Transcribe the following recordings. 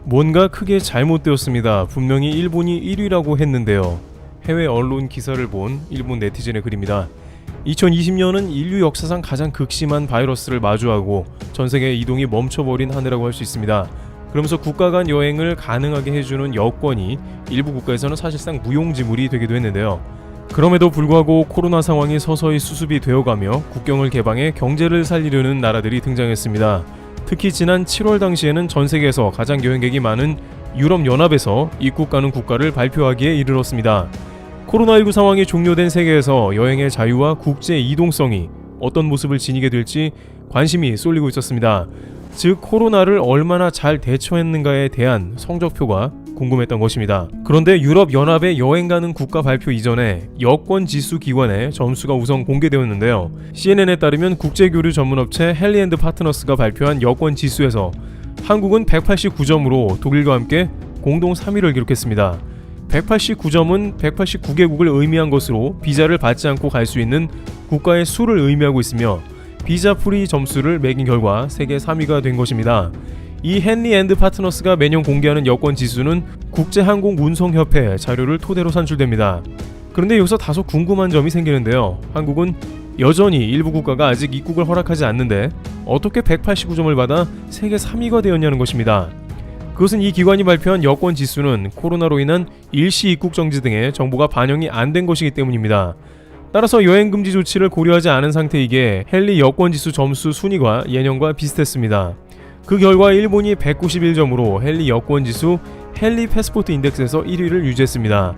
뭔가 크게 잘못되었습니다. 분명히 일본이 1위라고 했는데요. 해외 언론 기사를 본 일본 네티즌의 글입니다. 2020년은 인류 역사상 가장 극심한 바이러스를 마주하고 전세계 이동이 멈춰버린 한 해라고 할 수 있습니다. 그러면서 국가 간 여행을 가능하게 해주는 여권이 일부 국가에서는 사실상 무용지물이 되기도 했는데요. 그럼에도 불구하고 코로나 상황이 서서히 수습이 되어가며 국경을 개방해 경제를 살리려는 나라들이 등장했습니다. 특히 지난 7월 당시에는 전 세계에서 가장 여행객이 많은 유럽연합에서 입국 가능 국가를 발표하기에 이르렀습니다. 코로나19 상황이 종료된 세계에서 여행의 자유와 국제 이동성이 어떤 모습을 지니게 될지 관심이 쏠리고 있었습니다. 즉 코로나를 얼마나 잘 대처했는가에 대한 성적표가 궁금했던 것입니다. 그런데 유럽연합의 여행 가능 국가 발표 이전에 여권 지수 기관의 점수가 우선 공개되었는데요. CNN에 따르면 국제교류 전문업체 헨리 앤드 파트너스가 발표한 여권 지수에서 한국은 189점으로 독일과 함께 공동 3위를 기록했습니다. 189점은 189개국을 의미한 것으로 비자를 받지 않고 갈 수 있는 국가의 수를 의미하고 있으며 비자 프리 점수를 매긴 결과 세계 3위가 된 것입니다. 이 헨리 앤드 파트너스가 매년 공개하는 여권 지수는 국제항공운송협회 자료를 토대로 산출됩니다. 그런데 여기서 다소 궁금한 점이 생기는데요. 한국은 여전히 일부 국가가 아직 입국을 허락하지 않는데 어떻게 189점을 받아 세계 3위가 되었냐는 것입니다. 그것은 이 기관이 발표한 여권 지수는 코로나로 인한 일시 입국 정지 등의 정보가 반영이 안 된 것이기 때문입니다. 따라서 여행 금지 조치를 고려하지 않은 상태이기에 헨리 여권 지수 점수 순위가 예년과 비슷했습니다. 그 결과 일본이 191점으로 헨리 여권 지수 헨리 패스포트 인덱스에서 1위를 유지했습니다.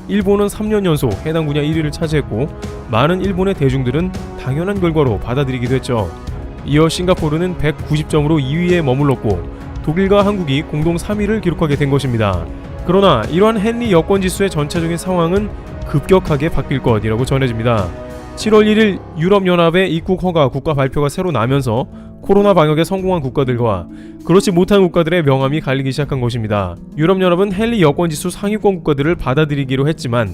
일본은 3년 연속 해당 분야 1위를 차지했고 많은 일본의 대중들은 당연한 결과로 받아들이기도 했죠. 이어 싱가포르는 190점으로 2위에 머물렀고 독일과 한국이 공동 3위를 기록하게 된 것입니다. 그러나 이러한 헨리 여권 지수의 전체적인 상황은 급격하게 바뀔 것이라고 전해집니다. 7월 1일 유럽연합의 입국 허가 국가 발표가 새로 나면서 코로나 방역에 성공한 국가들과 그렇지 못한 국가들의 명암이 갈리기 시작한 것입니다. 유럽연합은 헨리 여권지수 상위권 국가들을 받아들이기로 했지만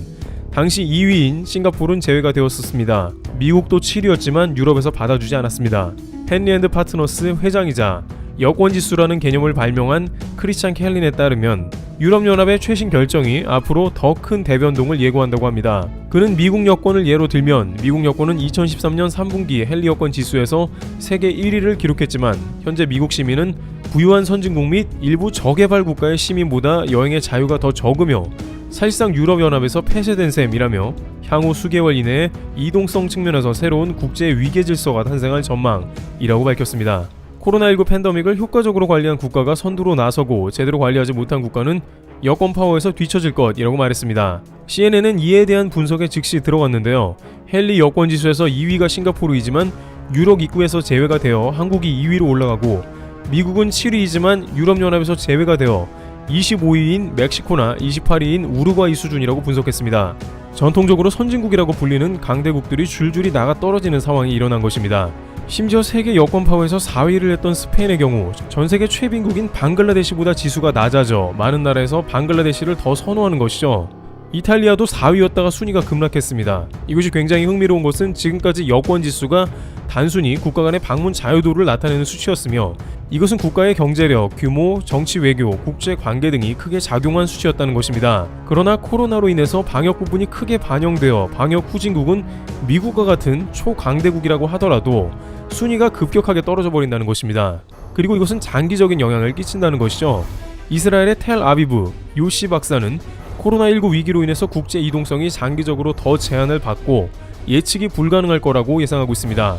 당시 2위인 싱가포르는 제외가 되었었습니다. 미국도 7위였지만 유럽에서 받아주지 않았습니다. 헨리 앤드 파트너스 회장이자 여권지수라는 개념을 발명한 크리스찬 켈린에 따르면 유럽연합의 최신 결정이 앞으로 더 큰 대변동을 예고한다고 합니다. 그는 미국 여권을 예로 들면 미국 여권은 2013년 3분기 헨리 여권 지수에서 세계 1위를 기록했지만 현재 미국 시민은 부유한 선진국 및 일부 저개발 국가의 시민보다 여행의 자유가 더 적으며 사실상 유럽연합에서 폐쇄된 셈이라며 향후 수개월 이내에 이동성 측면에서 새로운 국제 위계 질서가 탄생할 전망이라고 밝혔습니다. 코로나19 팬데믹을 효과적으로 관리한 국가가 선두로 나서고 제대로 관리하지 못한 국가는 여권 파워에서 뒤처질 것이라고 말했습니다. CNN은 이에 대한 분석에 즉시 들어갔는데요. 헨리 여권 지수에서 2위가 싱가포르이지만 유럽 입구에서 제외가 되어 한국이 2위로 올라가고 미국은 7위이지만 유럽연합에서 제외가 되어 25위인 멕시코나 28위인 우루과이 수준이라고 분석했습니다. 전통적으로 선진국이라고 불리는 강대국들이 줄줄이 나가 떨어지는 상황이 일어난 것입니다. 심지어 세계 여권 파워에서 4위를 했던 스페인의 경우 전세계 최빈국인 방글라데시보다 지수가 낮아져 많은 나라에서 방글라데시를 더 선호하는 것이죠. 이탈리아도 4위였다가 순위가 급락했습니다. 이것이 굉장히 흥미로운 것은 지금까지 여권 지수가 단순히 국가 간의 방문 자유도를 나타내는 수치였으며 이것은 국가의 경제력, 규모, 정치 외교, 국제 관계 등이 크게 작용한 수치였다는 것입니다. 그러나 코로나로 인해서 방역 부분이 크게 반영되어 방역 후진국은 미국과 같은 초강대국이라고 하더라도 순위가 급격하게 떨어져 버린다는 것입니다. 그리고 이것은 장기적인 영향을 끼친다는 것이죠. 이스라엘의 텔 아비브 요시 박사는 코로나19 위기로 인해서 국제 이동성이 장기적으로 더 제한을 받고 예측이 불가능할 거라고 예상하고 있습니다.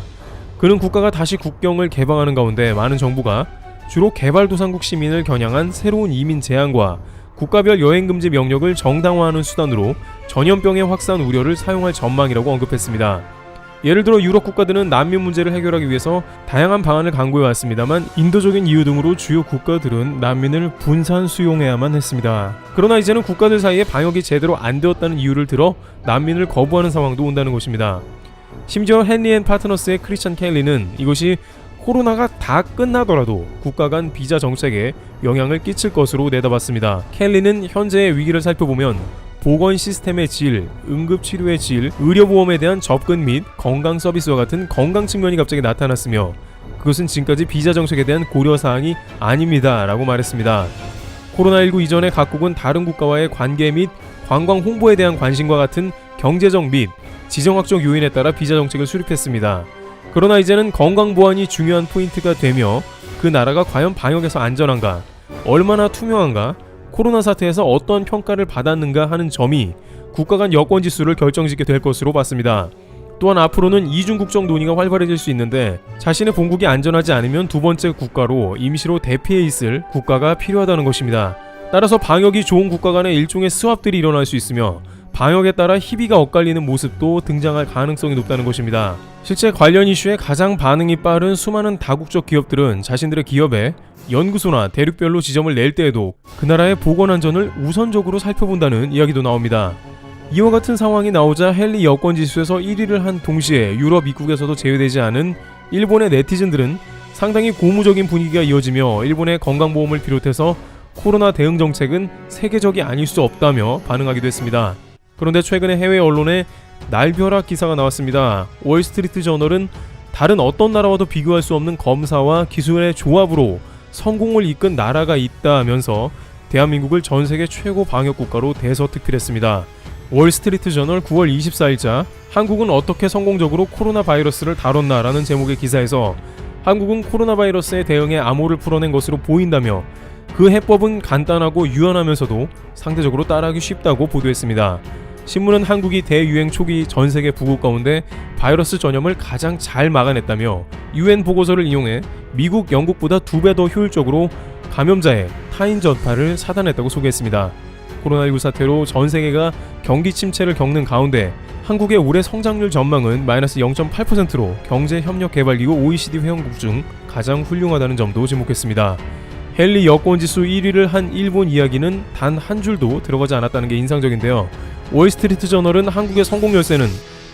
그는 국가가 다시 국경을 개방하는 가운데 많은 정부가 주로 개발도상국 시민을 겨냥한 새로운 이민 제한과 국가별 여행 금지 명령을 정당화하는 수단으로 전염병의 확산 우려를 사용할 전망이라고 언급했습니다. 예를 들어 유럽 국가들은 난민 문제를 해결하기 위해서 다양한 방안을 강구해왔습니다만 인도적인 이유 등으로 주요 국가들은 난민을 분산 수용해야만 했습니다. 그러나 이제는 국가들 사이에 방역이 제대로 안 되었다는 이유를 들어 난민을 거부하는 상황도 온다는 것입니다. 심지어 헨리 앤 파트너스의 크리스찬 켈리는 이것이 코로나가 다 끝나더라도 국가 간 비자 정책에 영향을 끼칠 것으로 내다봤습니다. 켈리는 현재의 위기를 살펴보면 보건 시스템의 질, 응급치료의 질, 의료보험에 대한 접근 및 건강 서비스와 같은 건강 측면이 갑자기 나타났으며 그것은 지금까지 비자 정책에 대한 고려사항이 아닙니다 라고 말했습니다. 코로나19 이전에 각국은 다른 국가와의 관계 및 관광 홍보에 대한 관심과 같은 경제적 및 지정학적 요인에 따라 비자 정책을 수립했습니다. 그러나 이제는 건강 보안이 중요한 포인트가 되며 그 나라가 과연 방역에서 안전한가, 얼마나 투명한가, 코로나 사태에서 어떤 평가를 받았는가 하는 점이 국가 간 여권 지수를 결정짓게 될 것으로 봤습니다. 또한 앞으로는 이중 국적 논의가 활발해질 수 있는데 자신의 본국이 안전하지 않으면 두 번째 국가로 임시로 대피해 있을 국가가 필요하다는 것입니다. 따라서 방역이 좋은 국가 간의 일종의 스왑들이 일어날 수 있으며 방역에 따라 희비가 엇갈리는 모습도 등장할 가능성이 높다는 것입니다. 실제 관련 이슈에 가장 반응이 빠른 수많은 다국적 기업들은 자신들의 기업에 연구소나 대륙별로 지점을 낼 때에도 그 나라의 보건안전을 우선적으로 살펴본다는 이야기도 나옵니다. 이와 같은 상황이 나오자 헨리 여권 지수에서 1위를 한 동시에 유럽 입국에서도 제외되지 않은 일본의 네티즌들은 상당히 고무적인 분위기가 이어지며 일본의 건강보험을 비롯해서 코로나 대응 정책은 세계적이 아닐 수 없다며 반응하기도 했습니다. 그런데 최근에 해외 언론에 날벼락 기사가 나왔습니다. 월스트리트 저널은 다른 어떤 나라와도 비교할 수 없는 검사와 기술의 조합으로 성공을 이끈 나라가 있다면서 대한민국을 전세계 최고 방역 국가로 대서특필했습니다. 월스트리트 저널 9월 24일자 한국은 어떻게 성공적으로 코로나 바이러스를 다뤘나라는 제목의 기사에서 한국은 코로나 바이러스에 대응해 암호를 풀어낸 것으로 보인다며 그 해법은 간단하고 유연하면서도 상대적으로 따라하기 쉽다고 보도했습니다. 신문은 한국이 대유행 초기 전세계 부국 가운데 바이러스 전염을 가장 잘 막아냈다며 UN 보고서를 이용해 미국, 영국보다 2배 더 효율적으로 감염자의 타인 전파를 차단했다고 소개했습니다. 코로나19 사태로 전 세계가 경기 침체를 겪는 가운데 한국의 올해 성장률 전망은 마이너스 0.8%로 경제협력개발기구 OECD 회원국 중 가장 훌륭하다는 점도 지목했습니다. 헨리 여권지수 1위를 한 일본 이야기는 단 한 줄도 들어가지 않았다는 게 인상적인데요. 월스트리트 저널은 한국의 성공 열쇠는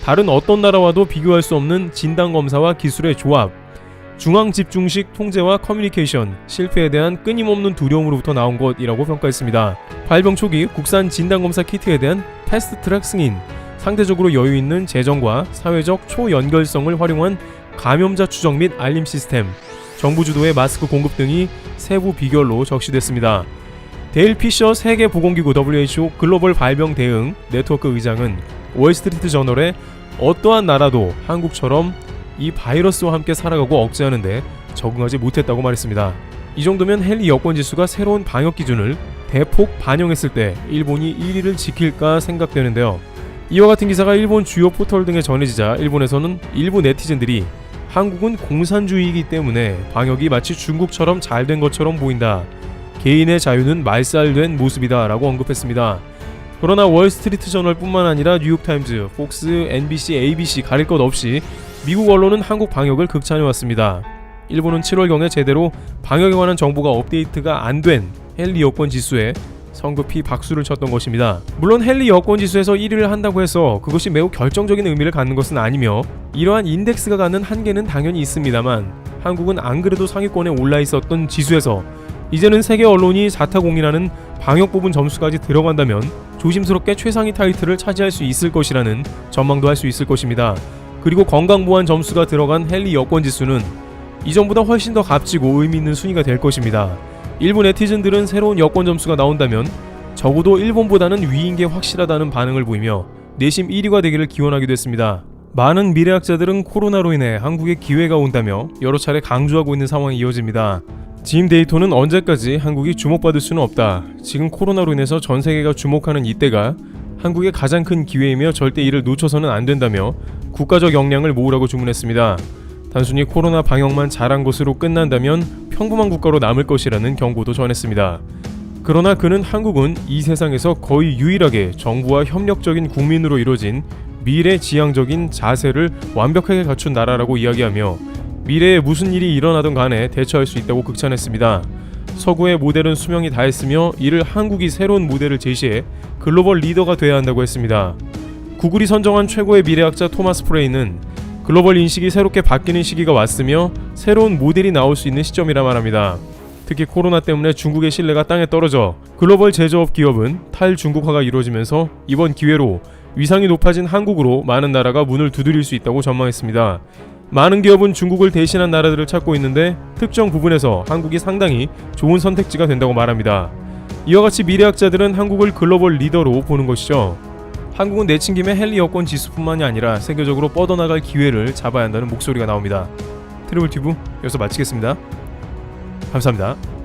다른 어떤 나라와도 비교할 수 없는 진단검사와 기술의 조합, 중앙집중식 통제와 커뮤니케이션, 실패에 대한 끊임없는 두려움으로부터 나온 것이라고 평가했습니다. 발병 초기 국산 진단검사 키트에 대한 패스트트랙 승인, 상대적으로 여유있는 재정과 사회적 초연결성을 활용한 감염자 추적 및 알림 시스템, 정부 주도의 마스크 공급 등이 세부 비결로 적시됐습니다. 데일 피셔 세계보건기구 WHO 글로벌 발병 대응 네트워크 의장은 월스트리트 저널에 어떠한 나라도 한국처럼 이 바이러스와 함께 살아가고 억제하는데 적응하지 못했다고 말했습니다. 이 정도면 헨리 여권지수가 새로운 방역 기준을 대폭 반영했을 때 일본이 1위를 지킬까 생각되는데요. 이와 같은 기사가 일본 주요 포털 등에 전해지자 일본에서는 일부 네티즌들이 한국은 공산주의이기 때문에 방역이 마치 중국처럼 잘 된 것처럼 보인다. 개인의 자유는 말살된 모습이다 라고 언급했습니다. 그러나 월스트리트 저널뿐만 아니라 뉴욕타임즈, 폭스, NBC, ABC 가릴 것 없이 미국 언론은 한국 방역을 극찬해왔습니다. 일본은 7월경에 제대로 방역에 관한 정보가 업데이트가 안 된 헨리 여권 지수에 성급히 박수를 쳤던 것입니다. 물론 헨리 여권 지수에서 1위를 한다고 해서 그것이 매우 결정적인 의미를 갖는 것은 아니며 이러한 인덱스가 갖는 한계는 당연히 있습니다만 한국은 안 그래도 상위권에 올라 있었던 지수에서 이제는 세계 언론이 자타공인하는 방역 부분 점수까지 들어간다면 조심스럽게 최상위 타이틀을 차지할 수 있을 것이라는 전망도 할 수 있을 것입니다. 그리고 건강보안 점수가 들어간 헨리 여권 지수는 이전보다 훨씬 더 값지고 의미 있는 순위가 될 것입니다. 일부 네티즌들은 새로운 여권 점수가 나온다면 적어도 일본보다는 위인 게 확실하다는 반응을 보이며 내심 1위가 되기를 기원하기도 했습니다. 많은 미래학자들은 코로나로 인해 한국에 기회가 온다며 여러 차례 강조하고 있는 상황이 이어집니다. 짐 데이토는 언제까지 한국이 주목받을 수는 없다. 지금 코로나로 인해서 전 세계가 주목하는 이때가 한국의 가장 큰 기회이며 절대 이를 놓쳐서는 안 된다며 국가적 역량을 모으라고 주문했습니다. 단순히 코로나 방역만 잘한 것으로 끝난다면 평범한 국가로 남을 것이라는 경고도 전했습니다. 그러나 그는 한국은 이 세상에서 거의 유일하게 정부와 협력적인 국민으로 이루어진 미래지향적인 자세를 완벽하게 갖춘 나라라고 이야기하며 미래에 무슨 일이 일어나든 간에 대처할 수 있다고 극찬했습니다. 서구의 모델은 수명이 다했으며 이를 한국이 새로운 모델을 제시해 글로벌 리더가 돼야 한다고 했습니다. 구글이 선정한 최고의 미래학자 토마스 프레이는 글로벌 인식이 새롭게 바뀌는 시기가 왔으며 새로운 모델이 나올 수 있는 시점이라 말합니다. 특히 코로나 때문에 중국의 신뢰가 땅에 떨어져 글로벌 제조업 기업은 탈중국화가 이루어지면서 이번 기회로 위상이 높아진 한국으로 많은 나라가 문을 두드릴 수 있다고 전망했습니다. 많은 기업은 중국을 대신한 나라들을 찾고 있는데 특정 부분에서 한국이 상당히 좋은 선택지가 된다고 말합니다. 이와 같이 미래학자들은 한국을 글로벌 리더로 보는 것이죠. 한국은 내친 김에 헨리 여권 지수뿐만이 아니라 세계적으로 뻗어나갈 기회를 잡아야 한다는 목소리가 나옵니다. 트래블 튜브 여기서 마치겠습니다. 감사합니다.